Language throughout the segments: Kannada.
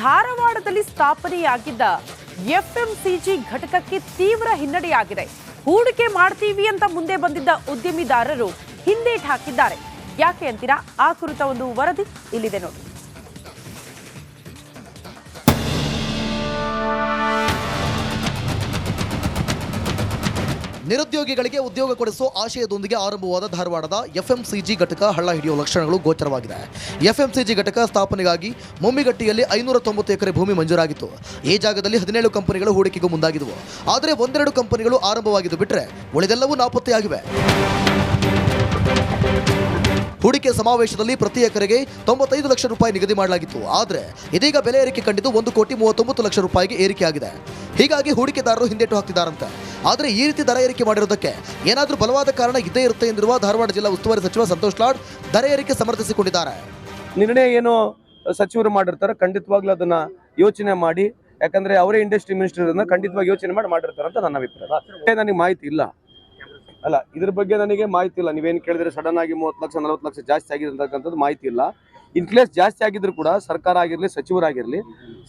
ಧಾರವಾಡದಲ್ಲಿ ಸ್ಥಾಪನೆಯಾಗಿದ್ದ ಎಫ್ಎಂಸಿಜಿ ಘಟಕಕ್ಕೆ ತೀವ್ರ ಹಿನ್ನಡೆಯಾಗಿದೆ. ಹೂಡಿಕೆ ಮಾಡ್ತೀವಿ ಅಂತ ಮುಂದೆ ಬಂದಿದ್ದ ಉದ್ಯಮಿದಾರರು ಹಿಂದೇಟು ಹಾಕಿದ್ದಾರೆ. ಯಾಕೆ ಅಂತೀರಾ? ಆ ಕುರಿತ ಒಂದು ವರದಿ ಇಲ್ಲಿದೆ ನೋಡಿ. ನಿರುದ್ಯೋಗಿಗಳಿಗೆ ಉದ್ಯೋಗ ಕೊಡಿಸುವ ಆಶಯದೊಂದಿಗೆ ಆರಂಭವಾದ ಧಾರವಾಡದ ಎಫ್ಎಂಸಿಜಿ ಘಟಕ ಹಳ್ಳ ಹಿಡಿಯುವ ಲಕ್ಷಣಗಳು ಗೋಚರವಾಗಿದೆ. ಎಫ್ಎಂಸಿಜಿ ಘಟಕ ಸ್ಥಾಪನೆಗಾಗಿ ಮೊಮ್ಮಿಗಟ್ಟಿಯಲ್ಲಿ 590 ಎಕರೆ ಭೂಮಿ ಮಂಜೂರಾಗಿತ್ತು. ಈ ಜಾಗದಲ್ಲಿ 17 ಕಂಪನಿಗಳು ಹೂಡಿಕೆಗೂ ಮುಂದಾಗಿದ್ದವು. ಆದರೆ ಒಂದೆರಡು ಕಂಪನಿಗಳು ಆರಂಭವಾಗಿದ್ದು ಬಿಟ್ಟರೆ ಉಳಿದೆಲ್ಲವೂ ನಾಪತ್ತೆಯಾಗಿವೆ. ಹೂಡಿಕೆ ಸಮಾವೇಶದಲ್ಲಿ ಪ್ರತಿ ಎಕರೆಗೆ 95 ಲಕ್ಷ ರೂಪಾಯಿ ನಿಗದಿ ಮಾಡಲಾಗಿತ್ತು. ಆದರೆ ಇದೀಗ ಬೆಲೆ ಏರಿಕೆ ಕಂಡಿದ್ದು 1,39 ಲಕ್ಷ ರೂಪಾಯಿಗೆ ಏರಿಕೆಯಾಗಿದೆ. ಹೀಗಾಗಿ ಹೂಡಿಕೆದಾರರು ಹಿಂದೇಟು ಹಾಕ್ತಿದ್ದಾರಂತೆ. ಆದರೆ ಈ ರೀತಿ ದರ ಏರಿಕೆ ಮಾಡಿರುವುದಕ್ಕೆ ಏನಾದರೂ ಬಲವಾದ ಕಾರಣ ಇದ್ದೇ ಇರುತ್ತೆ ಎಂದಿರುವ ಧಾರವಾಡ ಜಿಲ್ಲಾ ಉಸ್ತುವಾರಿ ಸಚಿವ ಸಂತೋಷ್ ಲಾಡ್ ದರ ಏರಿಕೆ ಸಮರ್ಥಿಸಿಕೊಂಡಿದ್ದಾರೆ. ನಿರ್ಣಯ ಏನು ಸಚಿವರು ಮಾಡಿರ್ತಾರೆ, ಖಂಡಿತವಾಗ್ಲೂ ಅದನ್ನ ಯೋಚನೆ ಮಾಡಿ, ಯಾಕಂದ್ರೆ ಅವರೇ ಇಂಡಸ್ಟ್ರಿ ಮಿನಿಸ್ಟರ್ ಖಂಡಿತವಾಗಿ ಯೋಚನೆ ಮಾಡಿರ್ತಾರೆ ಅಂತ ನನ್ನ ಅಭಿಪ್ರಾಯ. ನನಗೆ ಮಾಹಿತಿ ಇಲ್ಲ, ಅಲ್ಲ ಇದ್ರ ಬಗ್ಗೆ ನನಗೆ ಮಾಹಿತಿ ಇಲ್ಲ. ನೀವೇನು ಕೇಳಿದ್ರೆ ಸಡನ್ ಆಗಿ 30 ಲಕ್ಷ 40 ಲಕ್ಷ ಜಾಸ್ತಿ ಆಗಿದೆ ಅಂತಕ್ಕಂಥದ್ದು ಮಾಹಿತಿ ಇಲ್ಲ. ಇನ್ ಕೇಸ್ ಜಾಸ್ತಿ ಆಗಿದ್ರು ಕೂಡ ಸರ್ಕಾರ ಆಗಿರಲಿ ಸಚಿವರಾಗಿರಲಿ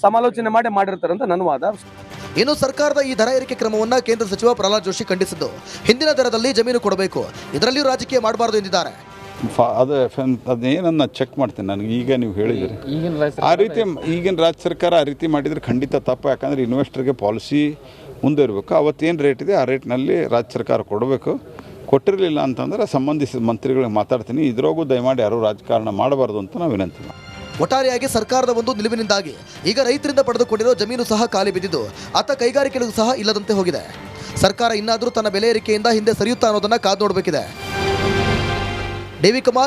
ಸಮಾಲೋಚನೆ ಮಾಡಿರ್ತಾರೆ ಅಂತ ನನ್ನ ವಾದ. ಇನ್ನು ಸರ್ಕಾರದ ಈ ದರ ಏರಿಕೆ ಕ್ರಮವನ್ನು ಕೇಂದ್ರ ಸಚಿವ ಪ್ರಹ್ಲಾದ್ ಜೋಶಿ ಖಂಡಿಸಿದ್ದು, ಹಿಂದಿನ ದರದಲ್ಲಿ ಜಮೀನು ಕೊಡಬೇಕು, ಇದರಲ್ಲಿಯೂ ರಾಜಕೀಯ ಮಾಡಬಾರದು ಎಂದಿದ್ದಾರೆ. ಅದೇನನ್ನ ಚೆಕ್ ಮಾಡ್ತೀನಿ. ನನಗೆ ಈಗ ನೀವು ಹೇಳಿದ್ರಿ ಆ ರೀತಿ ಈಗಿನ ರಾಜ್ಯ ಸರ್ಕಾರ ಆ ರೀತಿ ಮಾಡಿದರೆ ಖಂಡಿತ ತಪ್ಪು. ಯಾಕಂದರೆ ಇನ್ವೆಸ್ಟರ್ಗೆ ಪಾಲಿಸಿ ಮುಂದೆ ಇರಬೇಕು. ಅವತ್ತೇನು ರೇಟ್ ಇದೆ ಆ ರೇಟ್ನಲ್ಲಿ ರಾಜ್ಯ ಸರ್ಕಾರ ಕೊಡಬೇಕು. ಕೊಟ್ಟಿರಲಿಲ್ಲ ಅಂತಂದರೆ ಸಂಬಂಧಿಸಿದ ಮಂತ್ರಿಗಳಿಗೆ ಮಾತಾಡ್ತೀನಿ. ಇದ್ರಾಗೂ ದಯಮಾಡಿ ಯಾರೂ ರಾಜಕಾರಣ ಮಾಡಬಾರ್ದು ಅಂತ ನಾವು ವಿನಂತಿ. ಒಟ್ಟಾರೆಯಾಗಿ ಸರ್ಕಾರದ ಒಂದು ನಿಲುವಿನಿಂದಾಗಿ ಈಗ ರೈತರಿಂದ ಪಡೆದುಕೊಂಡಿರೋ ಜಮೀನು ಸಹ ಖಾಲಿ ಬಿದ್ದಿದ್ದು ಅತ್ತ ಕೈಗಾರಿಕೆಗಳಿಗೂ ಸಹ ಇಲ್ಲದಂತೆ ಹೋಗಿದೆ. ಸರ್ಕಾರ ಇನ್ನಾದರೂ ತನ್ನ ಬೆಲೆ ಏರಿಕೆಯಿಂದ ಹಿಂದೆ ಸರಿಯುತ್ತಾ ಅನ್ನೋದನ್ನ ಕಾದು ನೋಡಬೇಕಿದೆ. ಡಿ.ವಿ. ಕುಮಾರ್.